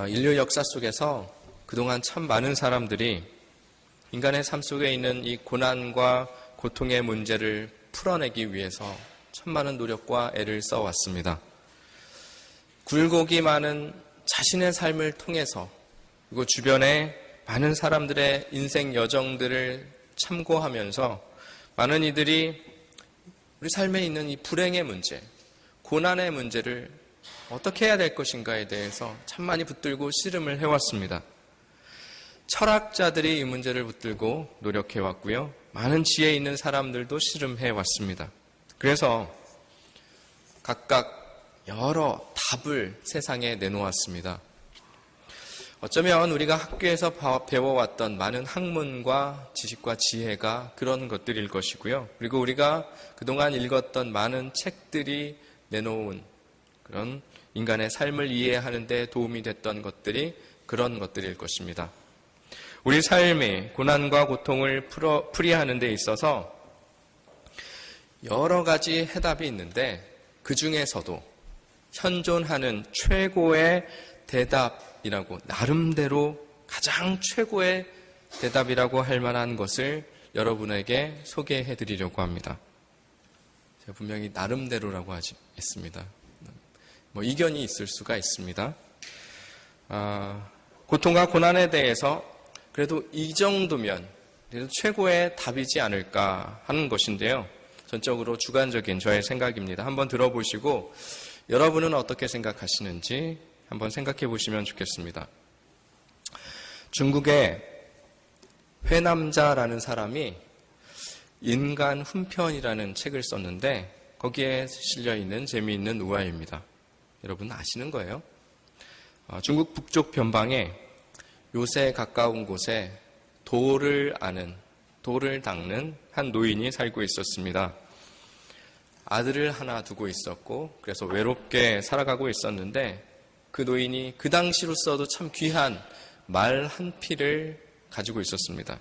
인류 역사 속에서 그동안 참 많은 사람들이 인간의 삶 속에 있는 이 고난과 고통의 문제를 풀어내기 위해서 참 많은 노력과 애를 써왔습니다. 굴곡이 많은 자신의 삶을 통해서 그리고 주변의 많은 사람들의 인생 여정들을 참고하면서 많은 이들이 우리 삶에 있는 이 불행의 문제, 고난의 문제를 어떻게 해야 될 것인가에 대해서 참 많이 붙들고 씨름을 해왔습니다. 철학자들이 이 문제를 붙들고 노력해왔고요. 많은 지혜 있는 사람들도 씨름해왔습니다. 그래서 각각 여러 답을 세상에 내놓았습니다. 어쩌면 우리가 학교에서 배워왔던 많은 학문과 지식과 지혜가 그런 것들일 것이고요. 그리고 우리가 그동안 읽었던 많은 책들이 내놓은 그런 인간의 삶을 이해하는 데 도움이 됐던 것들이 그런 것들일 것입니다. 우리 삶의 고난과 고통을 풀이하는 데 있어서 여러 가지 해답이 있는데 그 중에서도 현존하는 최고의 대답이라고, 나름대로 가장 최고의 대답이라고 할 만한 것을 여러분에게 소개해 드리려고 합니다. 제가 분명히 나름대로라고 했습니다. 이견이 있을 수가 있습니다. 고통과 고난에 대해서 그래도 이 정도면 그래도 최고의 답이지 않을까 하는 것인데요. 전적으로 주관적인 저의 생각입니다. 한번 들어보시고 여러분은 어떻게 생각하시는지 한번 생각해 보시면 좋겠습니다. 중국의 회남자라는 사람이 인간 훈편이라는 책을 썼는데 거기에 실려있는 재미있는 우화입니다. 여러분 아시는 거예요? 중국 북쪽 변방에 요새 가까운 곳에 돌을 닦는 한 노인이 살고 있었습니다. 아들을 하나 두고 있었고 그래서 외롭게 살아가고 있었는데 그 노인이 그 당시로서도 참 귀한 말 한 피를 가지고 있었습니다.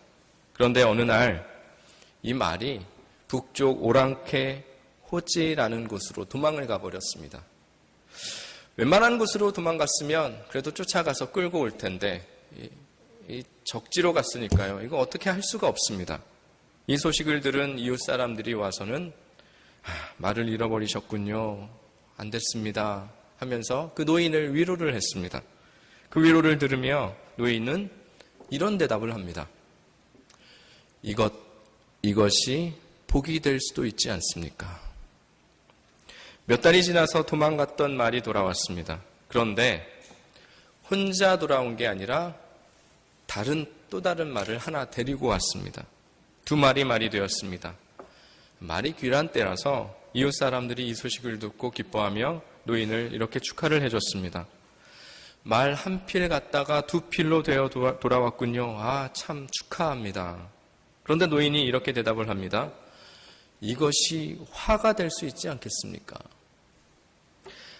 그런데 어느 날 이 말이 북쪽 오랑캐 호지라는 곳으로 도망을 가버렸습니다. 웬만한 곳으로 도망갔으면 그래도 쫓아가서 끌고 올 텐데 이 적지로 갔으니까요. 이거 어떻게 할 수가 없습니다. 이 소식을 들은 이웃 사람들이 와서는 말을 잃어버리셨군요. 안 됐습니다. 하면서 그 노인을 위로를 했습니다. 그 위로를 들으며 노인은 이런 대답을 합니다. 이것이 복이 될 수도 있지 않습니까? 몇 달이 지나서 도망갔던 말이 돌아왔습니다. 그런데 혼자 돌아온 게 아니라 또 다른 말을 하나 데리고 왔습니다. 두 마리 말이 되었습니다. 말이 귀한 때라서 이웃 사람들이 이 소식을 듣고 기뻐하며 노인을 이렇게 축하를 해줬습니다. 말 한 필 갔다가 두 필로 되어 돌아왔군요. 참 축하합니다. 그런데 노인이 이렇게 대답을 합니다. 이것이 화가 될 수 있지 않겠습니까?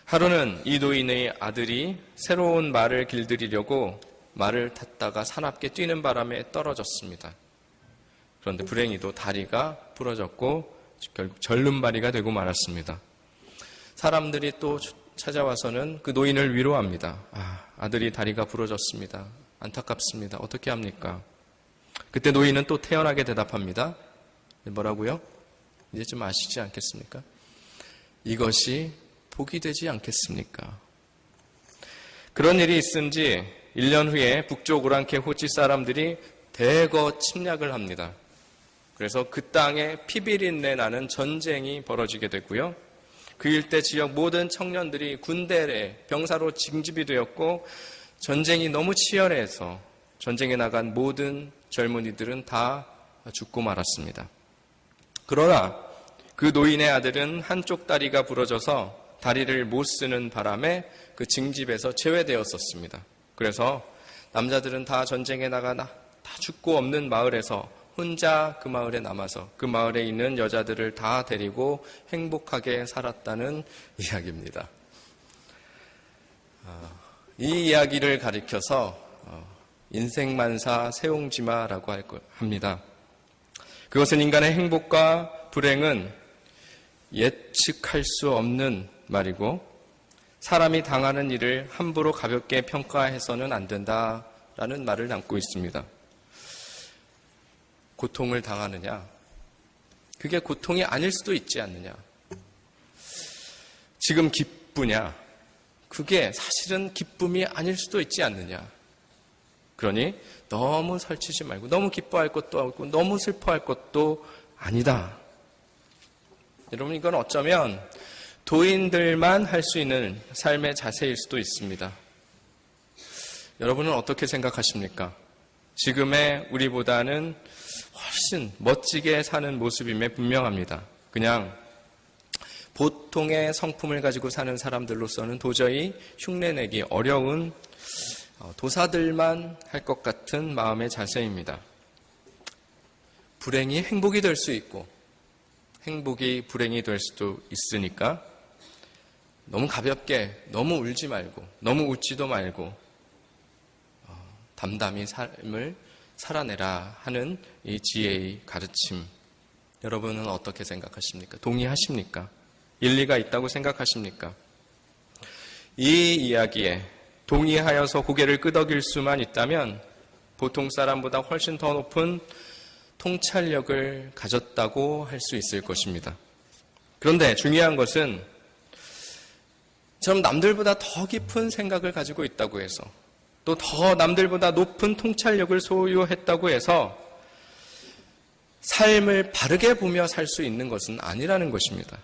하루는 이 노인의 아들이 새로운 말을 길들이려고 말을 탔다가 사납게 뛰는 바람에 떨어졌습니다. 그런데 불행히도 다리가 부러졌고 결국 절름발이가 되고 말았습니다. 사람들이 또 찾아와서는 그 노인을 위로합니다. 아들이 다리가 부러졌습니다. 안타깝습니다. 어떻게 합니까? 그때 노인은 또 태연하게 대답합니다. 뭐라고요? 이제 좀 아시지 않겠습니까? 이것이 복이 되지 않겠습니까? 그런 일이 있은 지 1년 후에 북쪽 오랑캐 호지 사람들이 대거 침략을 합니다. 그래서 그 땅에 피비린내 나는 전쟁이 벌어지게 되고요. 그 일대 지역 모든 청년들이 군대에 병사로 징집이 되었고 전쟁이 너무 치열해서 전쟁에 나간 모든 젊은이들은 다 죽고 말았습니다. 그러나 그 노인의 아들은 한쪽 다리가 부러져서 다리를 못 쓰는 바람에 그 징집에서 제외되었었습니다. 그래서 남자들은 다 전쟁에 나가 다 죽고 없는 마을에서 혼자 그 마을에 남아서 그 마을에 있는 여자들을 다 데리고 행복하게 살았다는 이야기입니다. 이 이야기를 가리켜서 인생만사 세옹지마라고 합니다. 그것은 인간의 행복과 불행은 예측할 수 없는 말이고 사람이 당하는 일을 함부로 가볍게 평가해서는 안 된다라는 말을 담고 있습니다. 고통을 당하느냐? 그게 고통이 아닐 수도 있지 않느냐? 지금 기쁘냐? 그게 사실은 기쁨이 아닐 수도 있지 않느냐? 그러니 너무 설치지 말고 너무 기뻐할 것도 없고 너무 슬퍼할 것도 아니다. 여러분, 이건 어쩌면 도인들만 할 수 있는 삶의 자세일 수도 있습니다. 여러분은 어떻게 생각하십니까? 지금의 우리보다는 훨씬 멋지게 사는 모습임에 분명합니다. 그냥 보통의 성품을 가지고 사는 사람들로서는 도저히 흉내내기 어려운 도사들만 할 것 같은 마음의 자세입니다. 불행이 행복이 될 수 있고 행복이 불행이 될 수도 있으니까 너무 가볍게, 너무 울지 말고 너무 웃지도 말고 담담히 삶을 살아내라 하는 이 지혜의 가르침, 여러분은 어떻게 생각하십니까? 동의하십니까? 일리가 있다고 생각하십니까? 이 이야기에 동의하여서 고개를 끄덕일 수만 있다면 보통 사람보다 훨씬 더 높은 통찰력을 가졌다고 할 수 있을 것입니다. 그런데 중요한 것은 저는 남들보다 더 깊은 생각을 가지고 있다고 해서 또 더 남들보다 높은 통찰력을 소유했다고 해서 삶을 바르게 보며 살 수 있는 것은 아니라는 것입니다.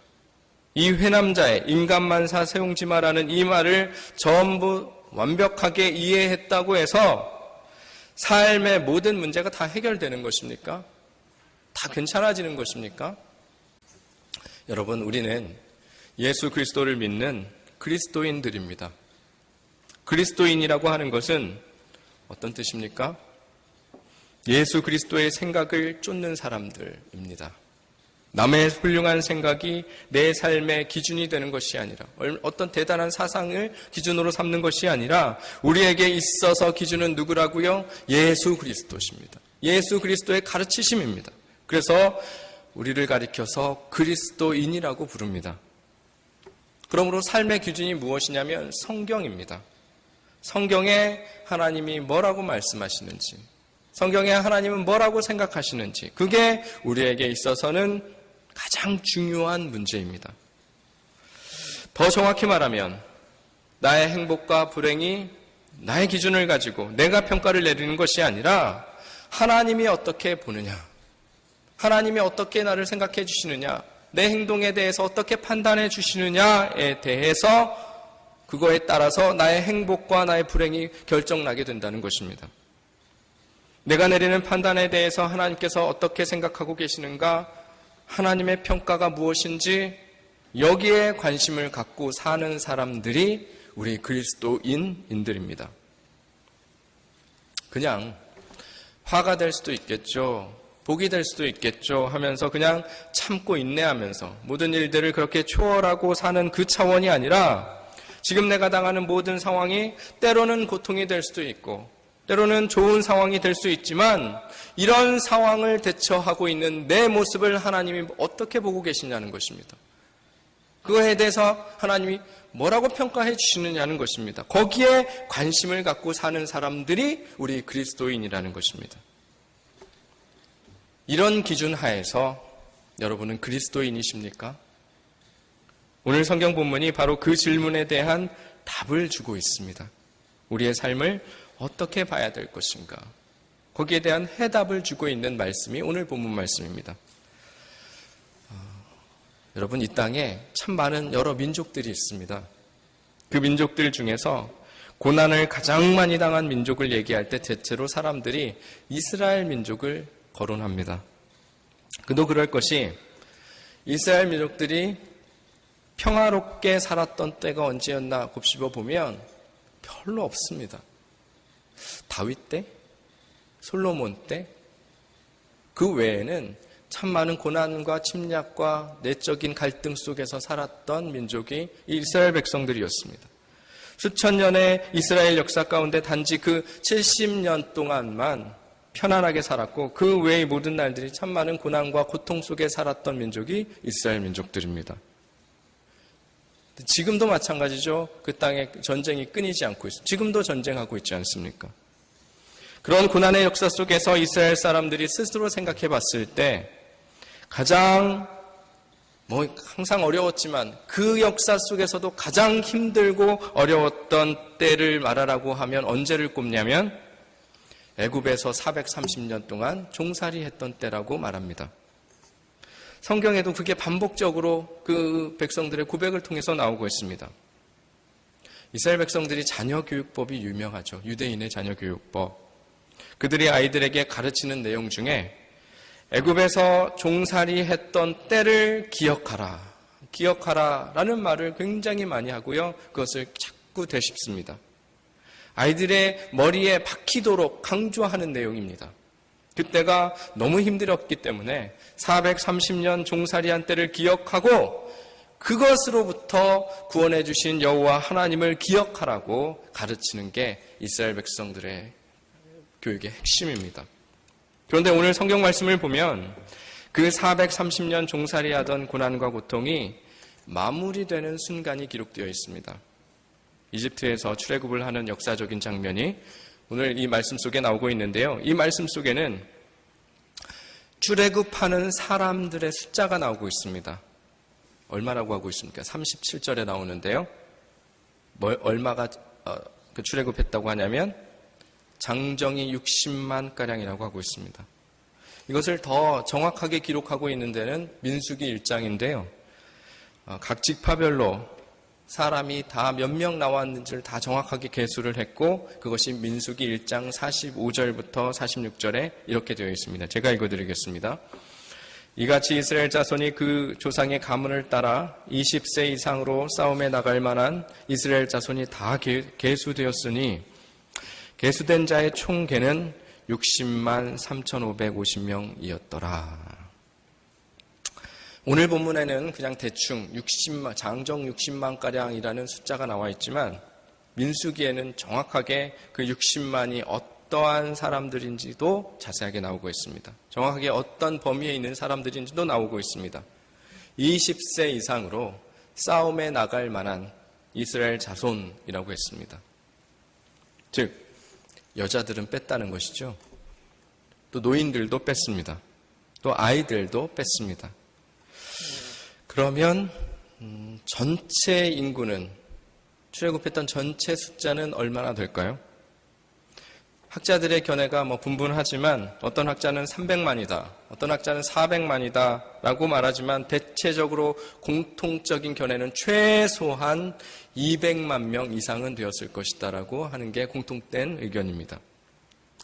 이 회남자의 인간만사 세웅지마라는 이 말을 전부 완벽하게 이해했다고 해서 삶의 모든 문제가 다 해결되는 것입니까? 다 괜찮아지는 것입니까? 여러분, 우리는 예수 그리스도를 믿는 그리스도인들입니다. 그리스도인이라고 하는 것은 어떤 뜻입니까? 예수 그리스도의 생각을 쫓는 사람들입니다. 남의 훌륭한 생각이 내 삶의 기준이 되는 것이 아니라 어떤 대단한 사상을 기준으로 삼는 것이 아니라 우리에게 있어서 기준은 누구라고요? 예수 그리스도십니다. 예수 그리스도의 가르치심입니다. 그래서 우리를 가리켜서 그리스도인이라고 부릅니다. 그러므로 삶의 기준이 무엇이냐면 성경입니다. 성경에 하나님이 뭐라고 말씀하시는지, 성경에 하나님은 뭐라고 생각하시는지, 그게 우리에게 있어서는 가장 중요한 문제입니다. 더 정확히 말하면 나의 행복과 불행이 나의 기준을 가지고 내가 평가를 내리는 것이 아니라 하나님이 어떻게 보느냐, 하나님이 어떻게 나를 생각해 주시느냐, 내 행동에 대해서 어떻게 판단해 주시느냐에 대해서 그거에 따라서 나의 행복과 나의 불행이 결정나게 된다는 것입니다. 내가 내리는 판단에 대해서 하나님께서 어떻게 생각하고 계시는가, 하나님의 평가가 무엇인지 여기에 관심을 갖고 사는 사람들이 우리 그리스도인들입니다. 그냥 화가 될 수도 있겠죠, 복이 될 수도 있겠죠 하면서 그냥 참고 인내하면서 모든 일들을 그렇게 초월하고 사는 그 차원이 아니라 지금 내가 당하는 모든 상황이 때로는 고통이 될 수도 있고 때로는 좋은 상황이 될 수 있지만 이런 상황을 대처하고 있는 내 모습을 하나님이 어떻게 보고 계시냐는 것입니다. 그거에 대해서 하나님이 뭐라고 평가해 주시느냐는 것입니다. 거기에 관심을 갖고 사는 사람들이 우리 그리스도인이라는 것입니다. 이런 기준 하에서 여러분은 그리스도인이십니까? 오늘 성경 본문이 바로 그 질문에 대한 답을 주고 있습니다. 우리의 삶을 어떻게 봐야 될 것인가? 거기에 대한 해답을 주고 있는 말씀이 오늘 본문 말씀입니다. 여러분, 이 땅에 참 많은 여러 민족들이 있습니다. 그 민족들 중에서 고난을 가장 많이 당한 민족을 얘기할 때 대체로 사람들이 이스라엘 민족을 거론합니다. 그도 그럴 것이 이스라엘 민족들이 평화롭게 살았던 때가 언제였나 곱씹어 보면 별로 없습니다. 다윗 때, 솔로몬 때, 그 외에는 참 많은 고난과 침략과 내적인 갈등 속에서 살았던 민족이 이스라엘 백성들이었습니다. 수천 년의 이스라엘 역사 가운데 단지 그 70년 동안만 편안하게 살았고 그 외의 모든 날들이 참 많은 고난과 고통 속에 살았던 민족이 이스라엘 민족들입니다. 지금도 마찬가지죠. 그 땅에 전쟁이 끊이지 않고 있습니다. 지금도 전쟁하고 있지 않습니까? 그런 고난의 역사 속에서 이스라엘 사람들이 스스로 생각해 봤을 때 가장 항상 어려웠지만 그 역사 속에서도 가장 힘들고 어려웠던 때를 말하라고 하면 언제를 꼽냐면 애굽에서 430년 동안 종살이 했던 때라고 말합니다. 성경에도 그게 반복적으로 그 백성들의 고백을 통해서 나오고 있습니다. 이스라엘 백성들이 자녀교육법이 유명하죠. 유대인의 자녀교육법. 그들이 아이들에게 가르치는 내용 중에 애굽에서 종살이 했던 때를 기억하라 라는 말을 굉장히 많이 하고요. 그것을 자꾸 되씹습니다. 아이들의 머리에 박히도록 강조하는 내용입니다. 그때가 너무 힘들었기 때문에 430년 종살이한 때를 기억하고 그것으로부터 구원해 주신 여호와 하나님을 기억하라고 가르치는 게 이스라엘 백성들의 교육의 핵심입니다. 그런데 오늘 성경 말씀을 보면 그 430년 종살이하던 고난과 고통이 마무리되는 순간이 기록되어 있습니다. 이집트에서 출애굽을 하는 역사적인 장면이 오늘 이 말씀 속에 나오고 있는데요. 이 말씀 속에는 출애굽하는 사람들의 숫자가 나오고 있습니다. 얼마라고 하고 있습니까? 37절에 나오는데요. 얼마가 출애굽했다고 하냐면 장정이 60만 가량이라고 하고 있습니다. 이것을 더 정확하게 기록하고 있는 데는 민수기 1장인데요. 각 지파별로 사람이 다 몇 명 나왔는지를 다 정확하게 계수를 했고 그것이 민수기 1장 45절부터 46절에 이렇게 되어 있습니다. 제가 읽어드리겠습니다. 이같이 이스라엘 자손이 그 조상의 가문을 따라 20세 이상으로 싸움에 나갈 만한 이스라엘 자손이 다 계수되었으니 계수된 자의 총계는 60만 3,550명이었더라. 오늘 본문에는 그냥 대충 장정 60만가량이라는 숫자가 나와 있지만 민수기에는 정확하게 그 60만이 어떠한 사람들인지도 자세하게 나오고 있습니다. 정확하게 어떤 범위에 있는 사람들인지도 나오고 있습니다. 20세 이상으로 싸움에 나갈 만한 이스라엘 자손이라고 했습니다. 즉 여자들은 뺐다는 것이죠. 또 노인들도 뺐습니다. 또 아이들도 뺐습니다. 그러면 전체 인구는 출애굽했던 전체 숫자는 얼마나 될까요? 학자들의 견해가 분분하지만 어떤 학자는 300만이다, 어떤 학자는 400만이다 라고 말하지만 대체적으로 공통적인 견해는 최소한 200만 명 이상은 되었을 것이다 라고 하는 게 공통된 의견입니다.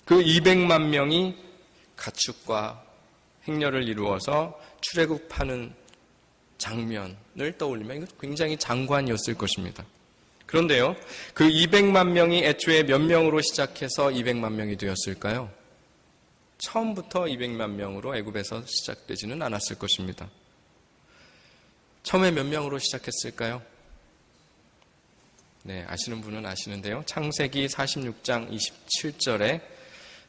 그 200만 명이 가축과 행렬을 이루어서 출애굽하는 장면을 떠올리면 이거 굉장히 장관이었을 것입니다. 그런데요, 그 200만 명이 애초에 몇 명으로 시작해서 200만 명이 되었을까요? 처음부터 200만 명으로 애굽에서 시작되지는 않았을 것입니다. 처음에 몇 명으로 시작했을까요? 네, 아시는 분은 아시는데요. 창세기 46장 27절에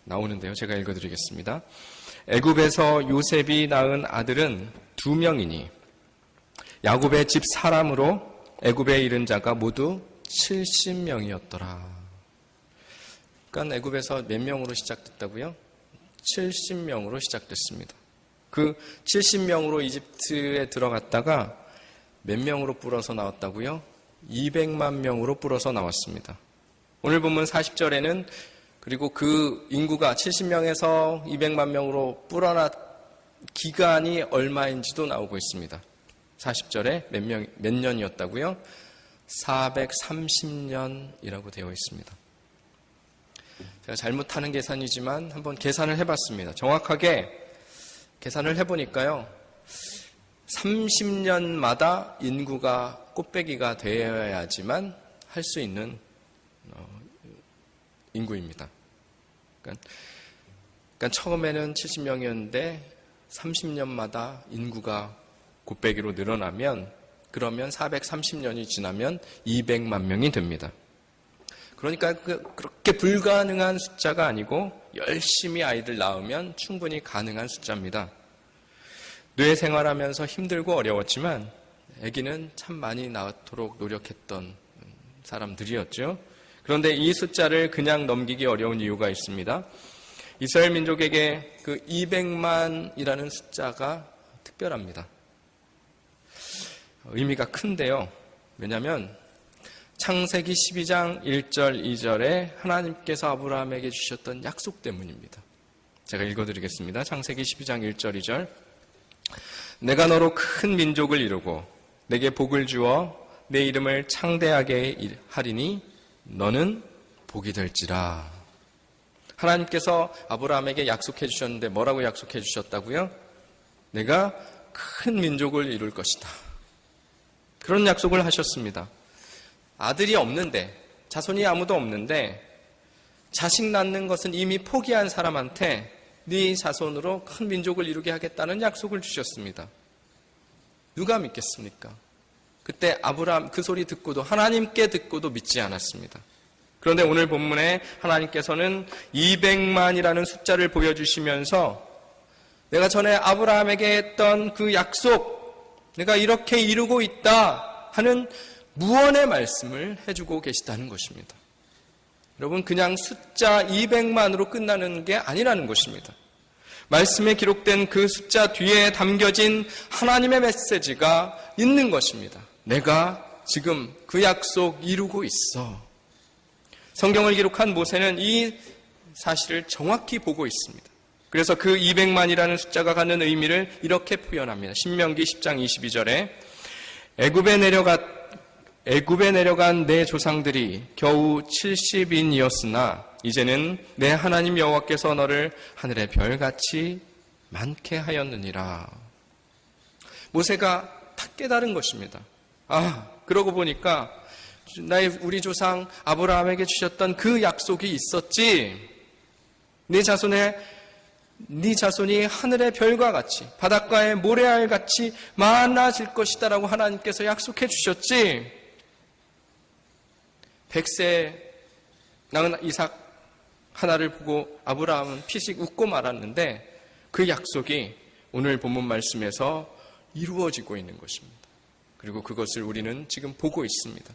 나오는데요. 제가 읽어드리겠습니다. 애굽에서 요셉이 낳은 아들은 2명이니 야곱의 집 사람으로 애굽에 이른 자가 모두 70명이었더라. 그러니까 애굽에서 몇 명으로 시작됐다고요? 70명으로 시작됐습니다. 그 70명으로 이집트에 들어갔다가 몇 명으로 불어서 나왔다고요? 200만 명으로 불어서 나왔습니다. 오늘 본문 40절에는 그리고 그 인구가 70명에서 200만 명으로 불어난 기간이 얼마인지도 나오고 있습니다. 40절에 몇 년이었다고요? 430년이라고 되어 있습니다. 제가 잘못하는 계산이지만 한번 계산을 해봤습니다. 정확하게 계산을 해보니까요. 30년마다 인구가 꽃배기가 되어야지만 할 수 있는 인구입니다. 그러니까 처음에는 70명이었는데 30년마다 인구가 곱배기로 늘어나면 그러면 430년이 지나면 200만 명이 됩니다. 그러니까 그렇게 불가능한 숫자가 아니고 열심히 아이들 낳으면 충분히 가능한 숫자입니다. 뇌 생활하면서 힘들고 어려웠지만 아기는 참 많이 낳도록 노력했던 사람들이었죠. 그런데 이 숫자를 그냥 넘기기 어려운 이유가 있습니다. 이스라엘 민족에게 그 200만이라는 숫자가 특별합니다. 의미가 큰데요. 왜냐하면 창세기 12장 1절 2절에 하나님께서 아브라함에게 주셨던 약속 때문입니다. 제가 읽어드리겠습니다. 창세기 12장 1절 2절. 내가 너로 큰 민족을 이루고 내게 복을 주어 내 이름을 창대하게 하리니 너는 복이 될지라. 하나님께서 아브라함에게 약속해 주셨는데 뭐라고 약속해 주셨다고요? 내가 큰 민족을 이룰 것이다. 그런 약속을 하셨습니다. 아들이 없는데, 자손이 아무도 없는데 자식 낳는 것은 이미 포기한 사람한테 네 자손으로 큰 민족을 이루게 하겠다는 약속을 주셨습니다. 누가 믿겠습니까? 그때 아브라함 그 소리 듣고도, 하나님께 듣고도 믿지 않았습니다. 그런데 오늘 본문에 하나님께서는 200만이라는 숫자를 보여주시면서 내가 전에 아브라함에게 했던 그 약속, 내가 이렇게 이루고 있다 하는 무언의 말씀을 해주고 계시다는 것입니다. 여러분, 그냥 숫자 200만으로 끝나는 게 아니라는 것입니다. 말씀에 기록된 그 숫자 뒤에 담겨진 하나님의 메시지가 있는 것입니다. 내가 지금 그 약속 이루고 있어. 성경을 기록한 모세는 이 사실을 정확히 보고 있습니다. 그래서 그 200만이라는 숫자가 갖는 의미를 이렇게 표현합니다. 신명기 10장 22절에 애굽에 내려간 내 조상들이 겨우 70인이었으나 이제는 내 하나님 여호와께서 너를 하늘의 별같이 많게 하였느니라. 모세가 딱 깨달은 것입니다. 그러고 보니까 우리 조상 아브라함에게 주셨던 그 약속이 있었지. 네 자손이 하늘의 별과 같이 바닷가의 모래알 같이 많아질 것이다라고 하나님께서 약속해 주셨지. 100세 낳은 이삭 하나를 보고 아브라함은 피식 웃고 말았는데 그 약속이 오늘 본문 말씀에서 이루어지고 있는 것입니다. 그리고 그것을 우리는 지금 보고 있습니다.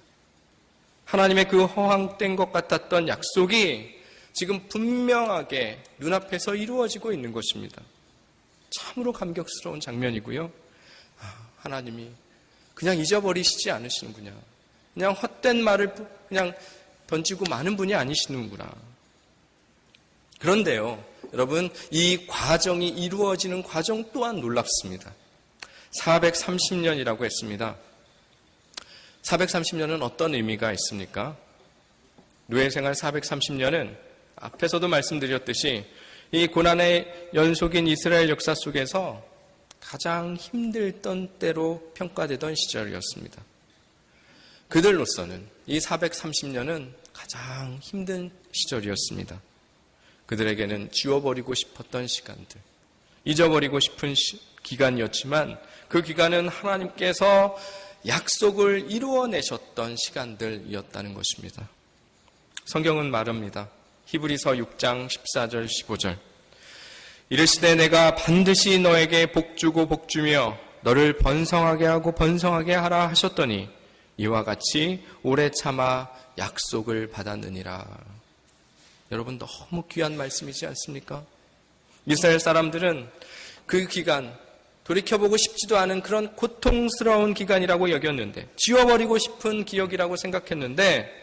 하나님의 그 허황된 것 같았던 약속이 지금 분명하게 눈앞에서 이루어지고 있는 것입니다. 참으로 감격스러운 장면이고요. 하나님이 그냥 잊어버리시지 않으시는구나. 그냥 헛된 말을 그냥 던지고 마는 분이 아니시는구나. 그런데요, 여러분, 이 과정이 이루어지는 과정 또한 놀랍습니다. 430년이라고 했습니다. 430년은 어떤 의미가 있습니까? 노예 생활 430년은 앞에서도 말씀드렸듯이 이 고난의 연속인 이스라엘 역사 속에서 가장 힘들던 때로 평가되던 시절이었습니다. 그들로서는 이 430년은 가장 힘든 시절이었습니다. 그들에게는 지워버리고 싶었던 시간들, 잊어버리고 싶은 기간이었지만 그 기간은 하나님께서 약속을 이루어내셨던 시간들이었다는 것입니다. 성경은 말합니다. 히브리서 6장 14절 15절. 이르시되 내가 반드시 너에게 복주고 복주며 너를 번성하게 하고 번성하게 하라 하셨더니 이와 같이 오래 참아 약속을 받았느니라. 여러분, 너무 귀한 말씀이지 않습니까? 이스라엘 사람들은 그 기간, 돌이켜보고 싶지도 않은 그런 고통스러운 기간이라고 여겼는데, 지워버리고 싶은 기억이라고 생각했는데,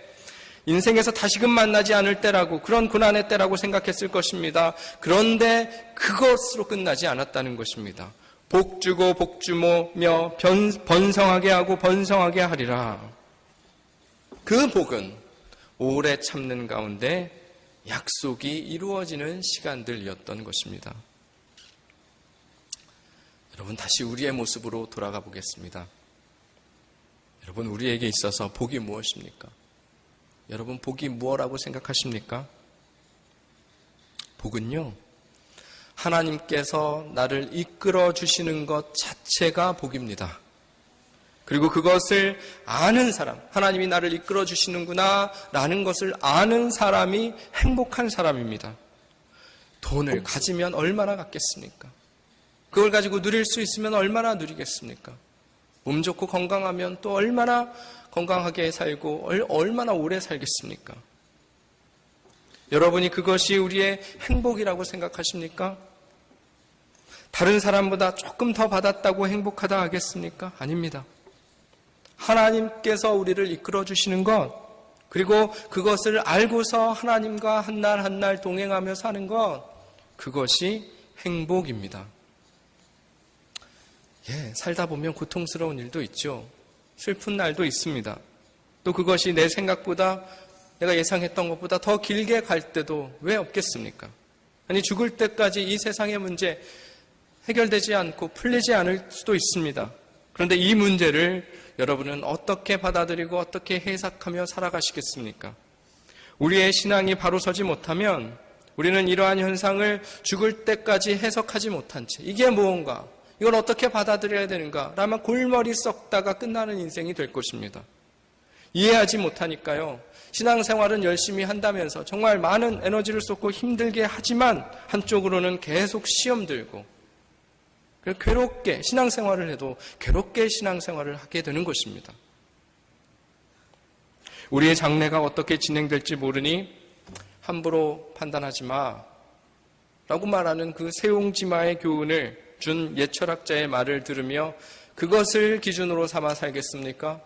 인생에서 다시금 만나지 않을 때라고, 그런 고난의 때라고 생각했을 것입니다. 그런데 그것으로 끝나지 않았다는 것입니다. 복주고 복주며 번성하게 하고 번성하게 하리라. 그 복은 오래 참는 가운데 약속이 이루어지는 시간들이었던 것입니다. 여러분, 다시 우리의 모습으로 돌아가 보겠습니다. 여러분, 우리에게 있어서 복이 무엇입니까? 여러분, 복이 무엇이라고 생각하십니까? 복은요, 하나님께서 나를 이끌어 주시는 것 자체가 복입니다. 그리고 그것을 아는 사람, 하나님이 나를 이끌어 주시는구나 라는 것을 아는 사람이 행복한 사람입니다. 돈을 가지면 얼마나 갖겠습니까? 그걸 가지고 누릴 수 있으면 얼마나 누리겠습니까? 몸 좋고 건강하면 또 얼마나 건강하게 살고 얼마나 오래 살겠습니까? 여러분이 그것이 우리의 행복이라고 생각하십니까? 다른 사람보다 조금 더 받았다고 행복하다 하겠습니까? 아닙니다. 하나님께서 우리를 이끌어 주시는 것, 그리고 그것을 알고서 하나님과 한 날 한 날 동행하며 사는 것, 그것이 행복입니다. 살다 보면 고통스러운 일도 있죠. 슬픈 날도 있습니다. 또 그것이 내 생각보다, 내가 예상했던 것보다 더 길게 갈 때도 왜 없겠습니까? 아니, 죽을 때까지 이 세상의 문제 해결되지 않고 풀리지 않을 수도 있습니다. 그런데 이 문제를 여러분은 어떻게 받아들이고 어떻게 해석하며 살아가시겠습니까? 우리의 신앙이 바로 서지 못하면 우리는 이러한 현상을 죽을 때까지 해석하지 못한 채, 이게 무언가, 이걸 어떻게 받아들여야 되는가 라면 골머리 썩다가 끝나는 인생이 될 것입니다. 이해하지 못하니까요, 신앙생활은 열심히 한다면서 정말 많은 에너지를 쏟고 힘들게 하지만 한쪽으로는 계속 시험 들고 괴롭게 신앙생활을 해도 괴롭게 신앙생활을 하게 되는 것입니다. 우리의 장래가 어떻게 진행될지 모르니 함부로 판단하지 마 라고 말하는 그 세옹지마의 교훈을 준 옛 철학자의 말을 들으며 그것을 기준으로 삼아 살겠습니까?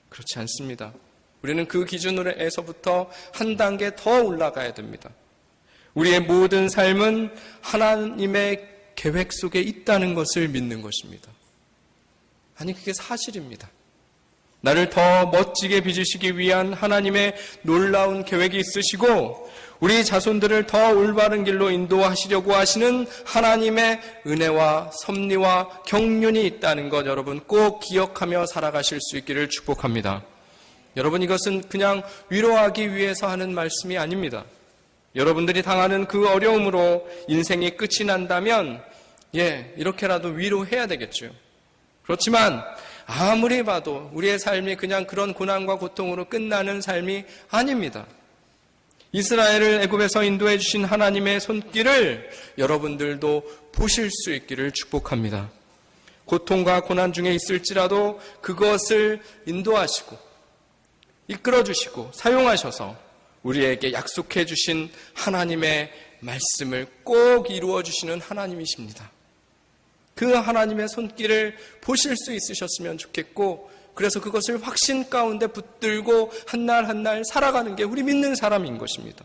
그렇지 않습니다. 우리는 그 기준으로에서부터 한 단계 더 올라가야 됩니다. 우리의 모든 삶은 하나님의 계획 속에 있다는 것을 믿는 것입니다. 아니, 그게 사실입니다. 나를 더 멋지게 빚으시기 위한 하나님의 놀라운 계획이 있으시고 우리 자손들을 더 올바른 길로 인도하시려고 하시는 하나님의 은혜와 섭리와 경륜이 있다는 것, 여러분 꼭 기억하며 살아가실 수 있기를 축복합니다. 여러분, 이것은 그냥 위로하기 위해서 하는 말씀이 아닙니다. 여러분들이 당하는 그 어려움으로 인생이 끝이 난다면 이렇게라도 위로해야 되겠죠. 그렇지만 아무리 봐도 우리의 삶이 그냥 그런 고난과 고통으로 끝나는 삶이 아닙니다. 이스라엘을 애굽에서 인도해 주신 하나님의 손길을 여러분들도 보실 수 있기를 축복합니다. 고통과 고난 중에 있을지라도 그것을 인도하시고 이끌어 주시고 사용하셔서 우리에게 약속해 주신 하나님의 말씀을 꼭 이루어 주시는 하나님이십니다. 그 하나님의 손길을 보실 수 있으셨으면 좋겠고, 그래서 그것을 확신 가운데 붙들고 한 날 한 날 살아가는 게 우리 믿는 사람인 것입니다.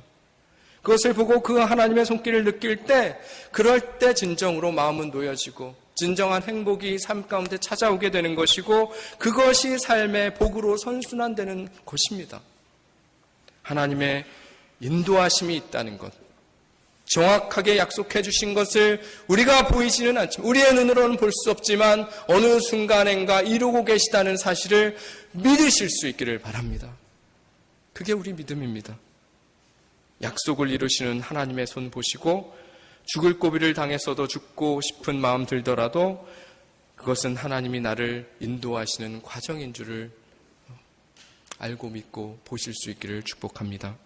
그것을 보고 그 하나님의 손길을 느낄 때, 그럴 때 진정으로 마음은 놓여지고 진정한 행복이 삶 가운데 찾아오게 되는 것이고, 그것이 삶의 복으로 선순환되는 것입니다. 하나님의 인도하심이 있다는 것, 정확하게 약속해 주신 것을 우리가 보이지는 않지만, 우리의 눈으로는 볼 수 없지만 어느 순간엔가 이루고 계시다는 사실을 믿으실 수 있기를 바랍니다. 그게 우리 믿음입니다. 약속을 이루시는 하나님의 손 보시고 죽을 고비를 당했어도 죽고 싶은 마음 들더라도 그것은 하나님이 나를 인도하시는 과정인 줄을 알고 믿고 보실 수 있기를 축복합니다.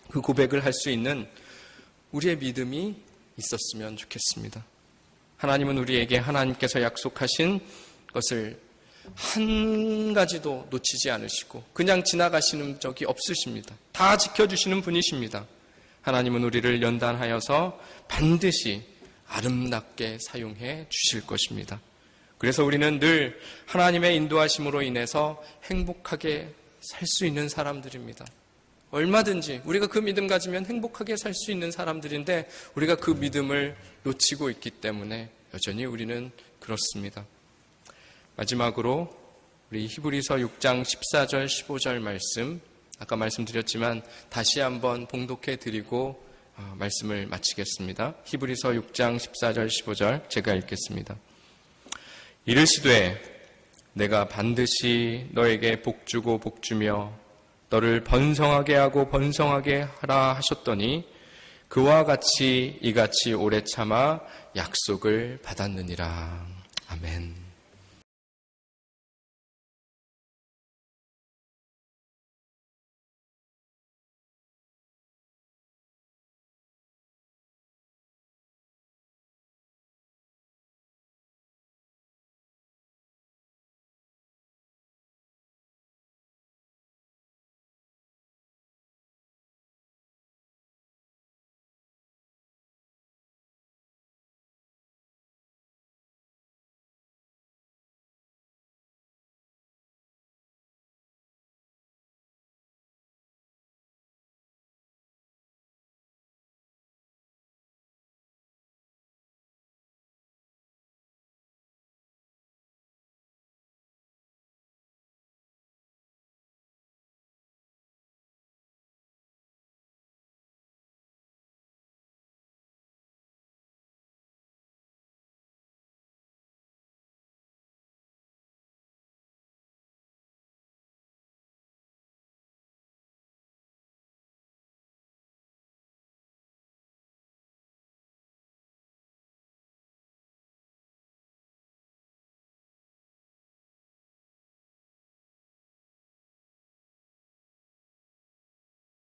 그 고백을 할 수 있는 우리의 믿음이 있었으면 좋겠습니다. 하나님은 우리에게 하나님께서 약속하신 것을 한 가지도 놓치지 않으시고 그냥 지나가시는 적이 없으십니다. 다 지켜주시는 분이십니다. 하나님은 우리를 연단하여서 반드시 아름답게 사용해 주실 것입니다. 그래서 우리는 늘 하나님의 인도하심으로 인해서 행복하게 살 수 있는 사람들입니다. 얼마든지 우리가 그 믿음 가지면 행복하게 살 수 있는 사람들인데 우리가 그 믿음을 놓치고 있기 때문에 여전히 우리는 그렇습니다. 마지막으로 우리 히브리서 6장 14절 15절 말씀, 아까 말씀드렸지만 다시 한번 봉독해 드리고 말씀을 마치겠습니다. 히브리서 6장 14절 15절 제가 읽겠습니다. 이르시되 내가 반드시 너에게 복주고 복주며 너를 번성하게 하고 번성하게 하라 하셨더니 그와 같이 이같이 오래 참아 약속을 받았느니라. 아멘.